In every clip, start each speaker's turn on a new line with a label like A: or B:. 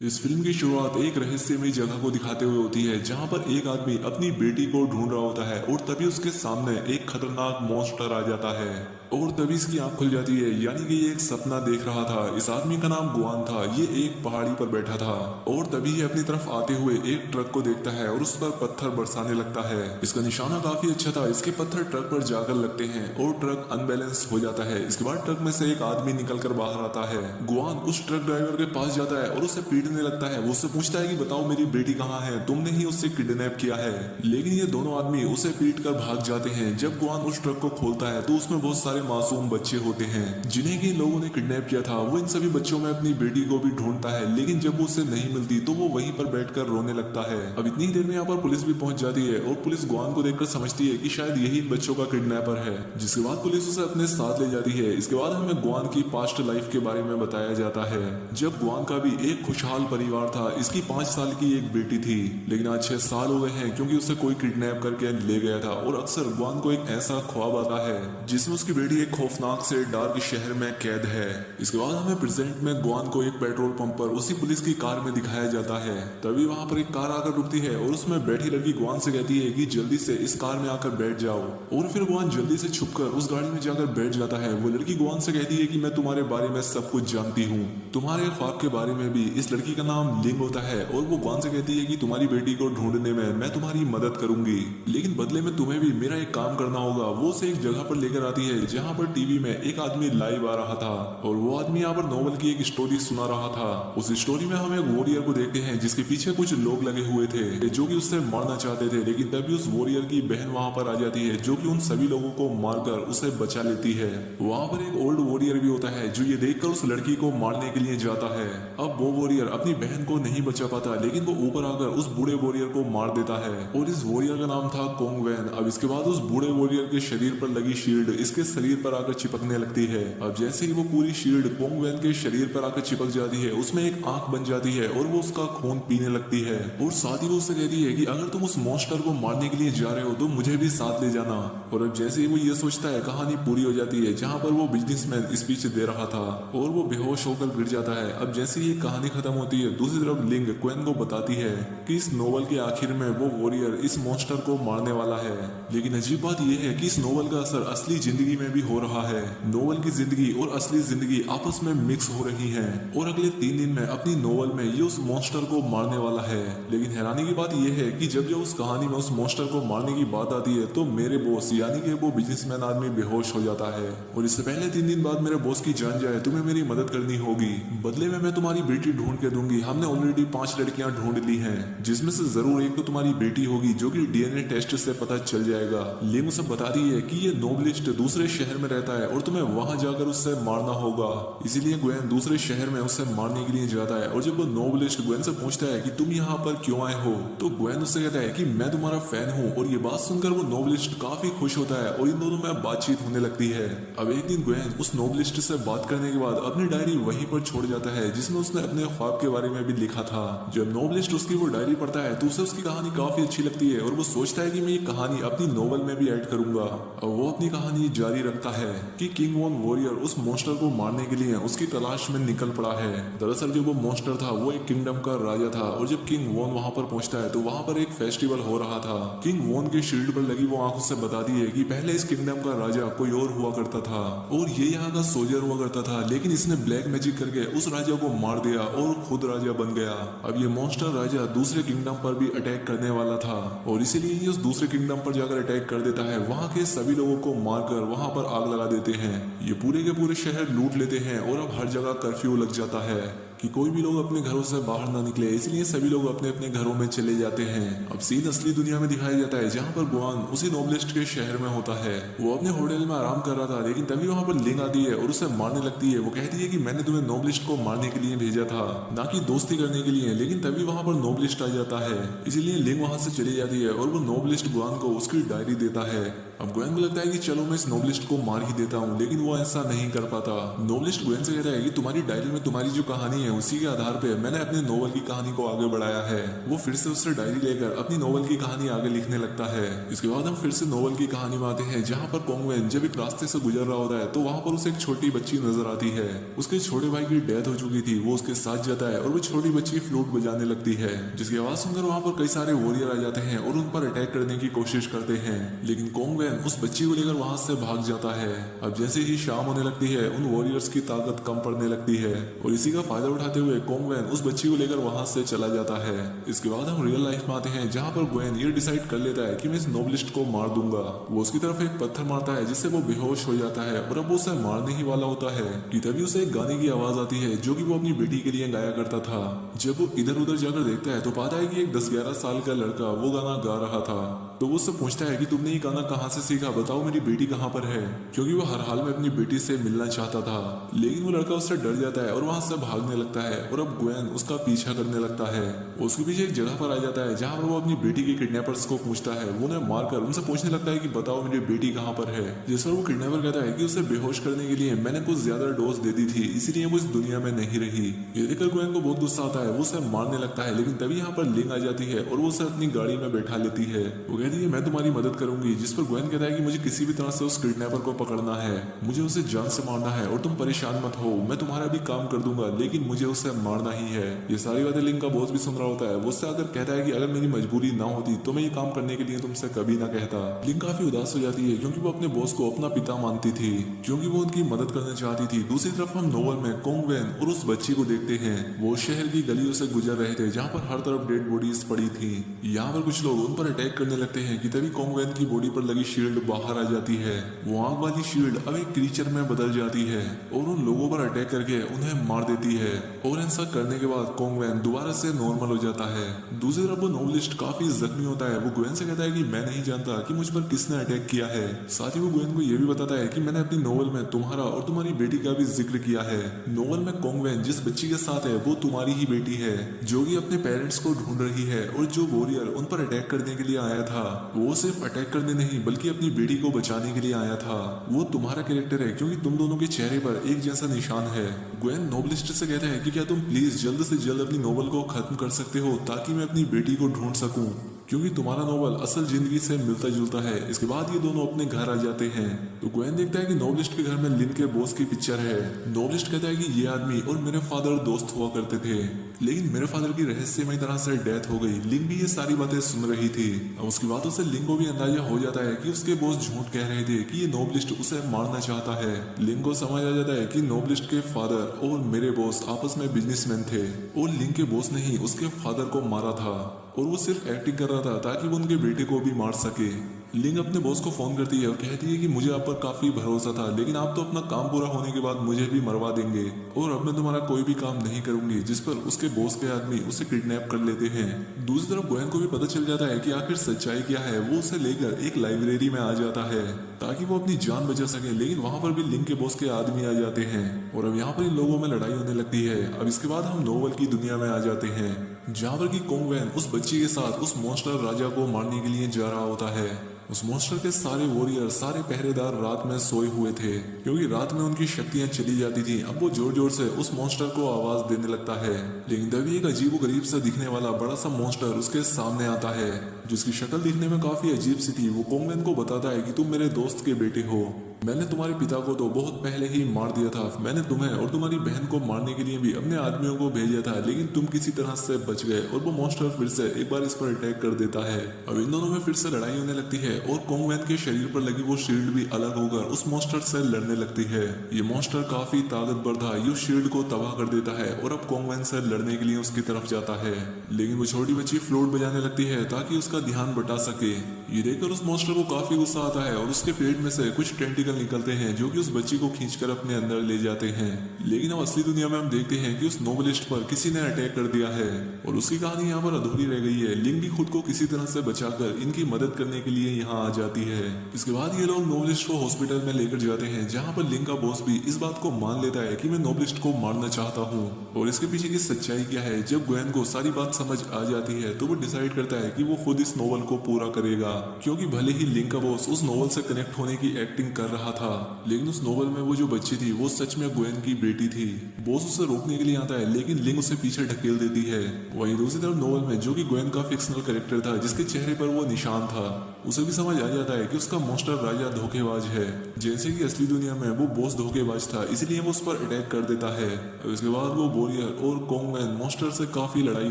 A: इस फिल्म की शुरुआत एक रहस्यमयी जगह को दिखाते हुए होती है जहां पर एक आदमी अपनी बेटी को ढूंढ रहा होता है और तभी उसके सामने एक खतरनाक मॉन्स्टर आ जाता है और तभी इसकी आंख खुल जाती है। यानी कि ये एक सपना देख रहा था। इस आदमी का नाम गुआन था। ये एक पहाड़ी पर बैठा था और तभी ये अपनी तरफ आते हुए एक ट्रक को देखता है और उस पर पत्थर बरसाने लगता है। इसका निशाना काफी अच्छा था। इसके पत्थर ट्रक पर जाकर लगते हैं और ट्रक अनबैलेंस हो जाता है। इसके बाद ट्रक में से एक आदमी निकल कर बाहर आता है। गुआन उस ट्रक ड्राइवर के पास जाता है और उसे पीटने लगता है। वो उससे पूछता है कि बताओ मेरी बेटी कहाँ है, तुमने ही उससे किडनैप किया है। लेकिन ये दोनों आदमी उसे पीट कर भाग जाते हैं। जब गुआन उस ट्रक को खोलता है तो उसमें बहुत सारे मासूम बच्चे होते हैं जिन्हें कि लोगों ने किडनैप किया था। वो इन सभी बच्चों में अपनी बेटी को भी ढूंढता है, लेकिन जब वो उसे नहीं मिलती तो वो वहीं पर बैठकर रोने लगता है। अब इतनी देर में यहाँ पर पुलिस भी पहुंच जाती है और पुलिस गुआन को देखकर समझती है कि शायद यही इन बच्चों का किडनैपर है, जिसके बाद पुलिस उसे अपने साथ ले जाती है। इसके बाद हमें गुआन की पास्ट लाइफ के बारे में बताया जाता है। जब गुआन का भी एक खुशहाल परिवार था। इसकी 5 साल की एक बेटी थी, लेकिन आज 6 साल हो गए हैं क्योंकि उसे कोई किडनैप करके ले गया था। और अक्सर गुआन को एक ऐसा ख्वाब आता है जिसमें उसकी बेटी एक खौफनाक से डार्क शहर में कैद है। इसके बाद हमें प्रेजेंट में गुआन को एक पेट्रोल पंप पर उसी पुलिस की कार में दिखाया जाता है। तभी वहां पर एक कार आकर रुकती है और उसमें बैठी लड़की गुआन से कहती है कि जल्दी से इस कार में आकर बैठ जाओ। और फिर गुआन जल्दी से छुपकर उस गाड़ी में जाकर बैठ जाता है। वो लड़की गुआन से कहती है कि मैं तुम्हारे बारे में सब कुछ जानती हूँ, तुम्हारे ख्वाब के बारे में भी। इस लड़की का नाम लिंग होता है और वो गुआन से कहती है कि तुम्हारी बेटी को ढूंढने में मैं तुम्हारी मदद करूंगी, लेकिन बदले में तुम्हें भी मेरा एक काम करना होगा। वो उसे एक जगह पर लेकर आती है जहां पर टीवी में एक आदमी लाइव आ रहा था और वो आदमी यहाँ पर नोवेल की एक स्टोरी सुना रहा था। उस स्टोरी में हम एक वॉरियर को देखते हैं जिसके पीछे कुछ लोग लगे हुए थे जो कि उससे मारना चाहते थे, लेकिन तभी उस वॉरियर की बहन वहां पर आ जाती है जो कि उन सभी लोगों को मारकर उसे बचा लेती है। वहां पर एक ओल्ड वॉरियर भी होता है जो ये देखकर उस लड़की को मारने के लिए जाता है। अब वो वॉरियर अपनी बहन को नहीं बचा पाता, लेकिन वो ऊपर आकर उस बूढ़े वॉरियर को मार देता है और इस वॉरियर का नाम था कोंग वैन। अब इसके बाद उस बूढ़े वॉरियर के शरीर पर लगी शील्ड इसके शरीर पर आकर चिपकने लगती है। अब जैसे ही वो पूरी शील्ड कोंग वैन के शरीर पर आकर चिपक जाती है, उसमें एक आंख बन जाती है और वो उसका खून पीने लगती है। और साथ ही वो उससे कहती है कि अगर तुम उस मॉन्स्टर को मारने के लिए जा रहे हो तो मुझे भी साथ ले जाना। और अब जैसे ही वो ये सोचता है, कहानी पूरी हो जाती है जहां पर वो बिजनेसमैन स्पीच दे रहा था और वो बेहोश होकर गिर जाता है। अब जैसे ही कहानी खत्म होती है, दूसरी तरफ लिंग क्वेन को बताती है कि इस नोवेल के आखिर में वो वॉरियर इस मॉन्स्टर को मारने वाला है। लेकिन अजीब बात यह है कि इस नोवेल का असर असली जिंदगी में भी हो रहा है। नोवेल की जिंदगी और असली जिंदगी आपस में मिक्स हो रही हैं और अगले 3 दिन में अपनी नोवेल में ये उस मॉन्स्टर को मारने वाला है। लेकिन हैरानी की बात यह है कि जब उस कहानी में उस मॉन्स्टर को मारने की बात आती है तो मेरे बॉस यानी कि वो बिजनेसमैन आदमी बेहोश हो जाता है। और इससे पहले 3 दिन बाद मेरे बॉस की जान जाए, तुम्हें मेरी मदद करनी होगी, बदले में मैं तुम्हारी बेटी ढूंढ के दूंगी। हमने ऑलरेडी 5 लड़कियां ढूंढ ली हैं जिसमें से जरूर एक तो तुम्हारी बेटी होगी जो कि डीएनए टेस्ट से पता चल जाएगा। लिंग उसे बताती है कि ये नोबलिस्ट दूसरे शहर में रहता है और तुम्हें वहां जाकर उससे मारना होगा। इसीलिए ग्वेन दूसरे शहर में उसे मारने के लिए जाता है। और जब वो नोबलिस्ट ग्वेन से पूछता है कि तुम यहाँ पर क्यों आए हो, तो ग्वेन उससे कहता है कि मैं तुम्हारा फैन हूँ। और ये बात सुनकर वो नोबलिस्ट काफी खुश होता है और इन दोनों में बातचीत होने लगती है। अब एक दिन ग्वेन उस नोबलिस्ट से बात करने के बाद अपनी डायरी वहीं पर छोड़ जाता है जिसमें उसने अपने ख्वाब के बारे में भी लिखा था। जब नोबलिस्ट उसकी वो डायरी पढ़ता है तो उसे उसकी कहानी काफी अच्छी लगती है और वो सोचता है कि मैं ये कहानी अपनी नोवेल में भी ऐड करूंगा। और वो अपनी कहानी जारी रखता है कि किंग वॉन वॉरियर उस मॉन्स्टर को मारने के लिए उसकी तलाश में निकल पड़ा है। दरअसल जो वो मॉन्स्टर था वो एक किंगडम का राजा था और जब किंग वॉन वहां पर पहुंचता है तो वहां पर एक फेस्टिवल हो रहा था। किंग वॉन के शील्ड पर लगी वो आंख उससे बताती है कि पहले इस किंगडम का राजा कोई और हुआ करता था और ये यहाँ का सोल्जर हुआ करता था, लेकिन इसने ब्लैक मैजिक करके उस राजा को मार दिया और खुद राजा बन गया। अब ये मॉन्स्टर राजा दूसरे किंगडम पर भी अटैक करने वाला था और इसीलिए ये उस दूसरे किंगडम पर जाकर अटैक कर देता है। वहां के सभी लोगों को मारकर वहां पर आग लगा देते हैं। ये पूरे के पूरे शहर लूट लेते हैं और अब हर जगह कर्फ्यू लग जाता है कि कोई भी लोग अपने घरों से बाहर ना निकले, इसलिए सभी लोग अपने अपने घरों में चले जाते हैं। अब सीन असली दुनिया में दिखाया जाता है जहां पर गुआन उसी नोबलिस्ट के शहर में होता है। वो अपने होटल में आराम कर रहा था, लेकिन तभी वहां पर लिंग आती है और उसे मारने लगती है। वो कहती है कि मैंने तुम्हें नोबलिस्ट को मारने के लिए भेजा था, ना कि दोस्ती करने के लिए। लेकिन तभी वहां पर नोबलिस्ट आ जाता है, इसलिए लिंग वहां से चली जाती है और वो नोबलिस्ट गुआन को उसकी डायरी देता है अब ग्वेन को लगता है कि चलो मैं इस नोबलिस्ट को मार ही देता हूँ, लेकिन वो ऐसा नहीं कर पाता। नोबलिस्ट ग्वेन से कहता है कि तुम्हारी डायरी में तुम्हारी जो कहानी है उसी के आधार पे मैंने अपने नोवेल की कहानी को आगे बढ़ाया है। वो फिर से उससे डायरी लेकर अपनी नोवेल की कहानी आगे लिखने लगता है। इसके बाद हम फिर से नोवेल की कहानी में आते हैं, जहाँ पर कोंगवेन जब एक रास्ते से गुजर रहा होता है तो वहाँ पर उसे एक छोटी बच्ची नजर आती है। उसके छोटे भाई की डेथ हो चुकी थी, वो उसके साथ जाता है और वो छोटी बच्ची फ्लूट बजाने लगती है, जिसकी आवाज सुनकर वहाँ पर कई सारे वॉरियर आ जाते हैं और उन पर अटैक करने की कोशिश करते हैं, लेकिन कोंगवेन उस बच्ची को लेकर वहां से भाग जाता है। अब जैसे ही शाम होने लगती है उन वॉरियर्स की ताकत कम पड़ने लगती है और इसी का फायदा उठाते हुए कोंगवेन उस बच्ची को लेकर वहां से चला जाता है। इसके बाद हम रियल लाइफ में आते हैं, जहाँ पर ग्वेन ये डिसाइड कर लेता है कि मैं इस नोबलिस्ट को मार दूंगा। वो उसकी तरफ एक पत्थर मारता है जिससे वो बेहोश हो जाता है और अब वो उसे मारने ही वाला होता है कि तभी उसे एक गाने की आवाज आती है जो कि वो अपनी बेटी के लिए गाया करता था। जब वो इधर उधर जाकर देखता है तो पाता है कि एक 10-11 साल का लड़का वो गाना गा रहा था। तो वो उससे पूछता है कि तुमने ये गाना कहाँ से सीखा, बताओ मेरी बेटी कहाँ पर है, क्योंकि वो हर हाल में अपनी बेटी से मिलना चाहता था। लेकिन वो लड़का उससे डर जाता है और वहां से भागने लगता है और अब ग्वेन उसका पीछा करने लगता है। उसके पीछे एक जगह पर आ जाता है जहाँ पर वो अपनी बेटी के किडनैपर्स को पूछता है। वो उन्हें मारकर उनसे पूछने लगता है कि बताओ मेरी बेटी कहाँ पर है, जिस पर वो किडनैपर कहता है कि उसे बेहोश करने के लिए मैंने कुछ ज्यादा डोज दे दी थी, इसीलिए वो इस दुनिया में नहीं रही। ये देखकर ग्वेन को बहुत गुस्सा आता है, वो उसे मारने लगता है, लेकिन तभी यहाँ पर लिंग आ जाती है और वो उसे अपनी गाड़ी में बैठा लेती है। वो कहती है मैं तुम्हारी मदद करूंगी, जिस पर ग्वेन कहता है कि मुझे किसी भी तरह से उस किडनैपर को पकड़ना है, मुझे उसे जान से मारना है और तुम परेशान मत हो, मैं तुम्हारा भी काम कर दूंगा, लेकिन मुझे उसे मारना ही है। ये सारी बातें लिंग का बॉस भी सुन रहा होता है। वो उससे अगर कहता है कि अगर मेरी मजबूरी ना होती तो मैं ये काम करने के लिए तुमसे कभी ना कहता। लिंग काफी उदास हो जाती है क्योंकि वो अपने बॉस को अपना पिता मानती थी, क्योंकि वो उनकी मदद करना चाहती थी। दूसरी तरफ हम नोवेल में कोंगवेन और उस बच्ची को देखते हैं। वो शहर की गलियों से गुजर रहे थे जहाँ पर हर तरफ डेड बॉडीज पड़ी थी। यहाँ पर कुछ लोग उन पर अटैक करने लगते हैं कि तभी कोंगवेन की बॉडी पर लगी शील्ड बाहर आ जाती है। वो आग वाली शील्ड अब एक क्रीचर में बदल जाती है और उन लोगों पर अटैक करके उन्हें मार देती है और ऐसा करने के बाद कोंगवेन दोबारा से नॉर्मल हो जाता है। दूसरी तरफ वो नोवेलिस्ट काफी जख्मी होता है। वो ग्वेन से कहता है कि मैं नहीं जानता कि मुझ पर किसने अटैक किया है। साथ ही वो ग्वेन को यह भी बताता है कि मैंने अपनी नोवेल में तुम्हारा और तुम्हारी बेटी का भी जिक्र किया है। नोवेल में कोंगवेन जिस बच्ची के साथ है वो तुम्हारी ही बेटी है, जो कि अपने पेरेंट्स को ढूंढ रही है, और जो वॉरियर उन पर अटैक करने के लिए आया था वो सिर्फ अटैक करने नहीं बल्कि अपनी बेटी को बचाने के लिए आया था। वो तुम्हारा कैरेक्टर है क्योंकि तुम दोनों के चेहरे पर एक जैसा निशान है। ग्वेन नोवेलिस्ट से कहता है कि क्या तुम प्लीज जल्द से जल्द अपनी नोवेल को खत्म कर सकते हो ताकि मैं अपनी बेटी को ढूंढ सकूं, क्योंकि तुम्हारा नोवेल असल जिंदगी से मिलता जुलता है। इसके बाद ये दोनों अपने घर आ जाते हैं तो ग्वेन देखता है कि नोवेलिस्ट के घर में लिन के बॉस की पिक्चर है। नोवेलिस्ट कहता है कि ये आदमी और मेरे फादर दोस्त हुआ करते थे, लेकिन मेरे फादर की रहस्यमय तरह से डेथ हो गई। लिंग भी ये सारी बातें सुन रही थी। अब उसकी बातों से लिंग को भी अंदाजा हो जाता है कि उसके बॉस झूठ कह रहे थे कि ये नोवेलिस्ट उसे मारना चाहता है। लिंग को समझ आ जाता है कि नोवेलिस्ट के फादर और मेरे बॉस आपस में बिजनेसमैन थे और लिंग के बॉस ने ही उसके फादर को मारा था और वो सिर्फ एक्टिंग कर रहा था ताकि वो उनके बेटे को भी मार सके। लिंग अपने बॉस को फोन करती है और कहती है कि मुझे आप पर काफी भरोसा था, लेकिन आप तो अपना काम पूरा होने के बाद मुझे भी मरवा देंगे और अब मैं तुम्हारा कोई भी काम नहीं करूंगी, जिस पर उसके बॉस के आदमी उसे किडनैप कर लेते हैं। दूसरी तरफ ग्वेन को भी पता चल जाता है कि आखिर सच्चाई क्या है। वो उसे लेकर एक लाइब्रेरी में आ जाता है ताकि वो अपनी जान बचा सके, लेकिन वहां पर भी लिंग के बॉस के आदमी आ जाते हैं और अब यहाँ पर इन लोगों में लड़ाई होने लगती है। अब इसके बाद हम नोवेल की दुनिया में आ जाते हैं जहाँ पर की कोंगवेन उस बच्ची के साथ उस मॉन्स्टर राजा को मारने के लिए जा रहा होता है। उस मॉन्स्टर के सारे वॉरियर, सारे पहरेदार रात में सोए हुए थे क्योंकि रात में उनकी शक्तियां चली जाती थी। अब वो जोर जोर से उस मॉन्स्टर को आवाज देने लगता है, लेकिन तभी एक अजीब गरीब सा दिखने वाला बड़ा सा मॉन्स्टर उसके सामने आता है, जिसकी शक्ल दिखने में काफी अजीब सी थी। वो कोंगवेन को बताता है कि तुम मेरे दोस्त के बेटे हो, मैंने तुम्हारे पिता को तो बहुत पहले ही मार दिया था। मैंने तुम्हें और तुम्हारी बहन को मारने के लिए भी अपने आदमियों को भेजा था, लेकिन तुम किसी तरह से बच गए और वो मॉन्स्टर फिर से एक बार इस पर अटैक कर देता है। अब इन दोनों में फिर से लड़ाई होने लगती है और कोंगवेन के शरीर पर लगी वो शील्ड भी अलग होकर उस मॉन्स्टर से लड़ने लगती है। ये मॉन्स्टर काफी ताकतवर था, ये शील्ड को तबाह कर देता है और अब कोंगवेन से लड़ने के लिए उसकी तरफ जाता है, लेकिन वो छोटी बच्ची फ्लूट बजाने लगती है ताकि उसका ध्यान बटा सके। ये देखकर उस मॉन्स्टर को काफी गुस्सा आता है और उसके पेट में से कुछ टेंटिकल निकलते हैं जो कि उस बच्ची को खींचकर अपने अंदर ले जाते हैं। लेकिन अब असली दुनिया में हम देखते हैं कि उस नोवेलिस्ट पर किसी ने अटैक कर दिया है और उसकी कहानी यहाँ पर अधूरी रह गई है। लिंग भी खुद को किसी तरह से बचाकर इनकी मदद करने के लिए यहाँ आ जाती है। इसके बाद ये लोग नोवेलिस्ट को हॉस्पिटल में लेकर जाते हैं, जहाँ पर लिंग का बॉस भी इस बात को मान लेता है कि मैं नोवेलिस्ट को मारना चाहता हूँ। और इसके पीछे की सच्चाई क्या है, जब ग्वेन को सारी बात समझ आ जाती है तो वो डिसाइड करता है कि वो खुद इस नोवेल को पूरा करेगा। क्योंकि भले ही लिंग का बॉस उस नोवेल से कनेक्ट होने की एक्टिंग कर रहा था, लेकिन उस नोवेल में वो जो बच्ची थी वो सच में ग्वेन की बेटी थी। बॉस उसे रोकने के लिए आता है, लेकिन लिंग उसे पीछे ढकेल देती है। वहीं दूसरी तरफ नोवेल में जो कि ग्वेन का फिक्शनल कैरेक्टर था, जिसके चेहरे पर वो निशान था, उसे भी समझ आ जाता है कि उसका मॉन्स्टर राजा धोखेबाज है। जैसे कि असली दुनिया में वो बॉस धोखेबाज था, इसलिए वो उस पर अटैक कर देता है। और इसके बाद वो बोरियर और कोंगमैन मॉन्स्टर से काफी लड़ाई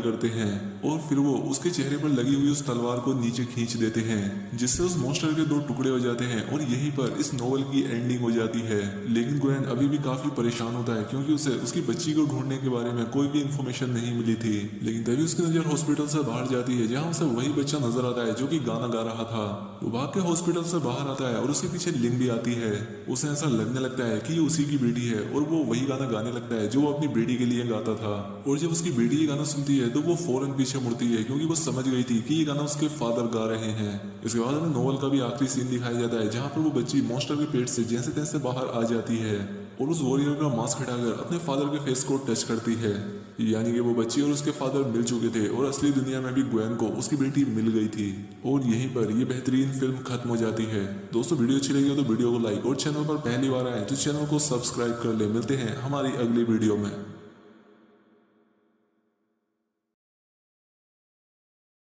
A: करते हैं और फिर वो उसके चेहरे पर लगी हुई उस तलवार को नीचे खींच देते हैं, जिससे उस मॉन्स्टर के 2 टुकड़े हो जाते हैं और यहीं पर इस नोवेल की एंडिंग हो जाती है। लेकिन ग्वेन अभी भी काफी परेशान होता है, क्योंकि उसे उसकी बच्ची को ढूंढने के बारे में कोई भी इन्फॉर्मेशन नहीं मिली थी। लेकिन तभी उसकी नजर हॉस्पिटल से बाहर जाती है, जहाँ उसे वही बच्चा नजर आता है जो कि गाना गा रहा था। वो भाग के हॉस्पिटल से बाहर आता है और उसके पीछे लिंग भी आती है। उसे ऐसा लगने लगता है कि ये उसी की बेटी है और वो वही गाना गाने लगता है जो वो अपनी बेटी के लिए गाता था। और जब उसकी बेटी ये गाना सुनती है तो वो फौरन पीछे मुड़ती है, क्योंकि वो समझ गई थी कि ये गाना उसके फादर गा रहे हैं। इसके बाद हमें नोवेल का भी आखिरी सीन दिखाया जाता है, जहाँ पर वो बच्ची मॉन्स्टर के पेट से जैसे तैसे बाहर आ जाती है और उस वॉरियर का मास्क हटाकर अपने फादर के फेस को टच करती है। यानी कि वो बच्ची और उसके फादर मिल चुके थे और असली दुनिया में भी ग्वेन को उसकी बेटी मिल गई थी। और यहीं पर ये बेहतरीन फिल्म खत्म हो जाती है। दोस्तों, वीडियो अच्छी लगी हो तो वीडियो को लाइक और चैनल पर पहली बार आए तो चैनल को सब्सक्राइब कर ले। मिलते हैं हमारी अगली वीडियो में।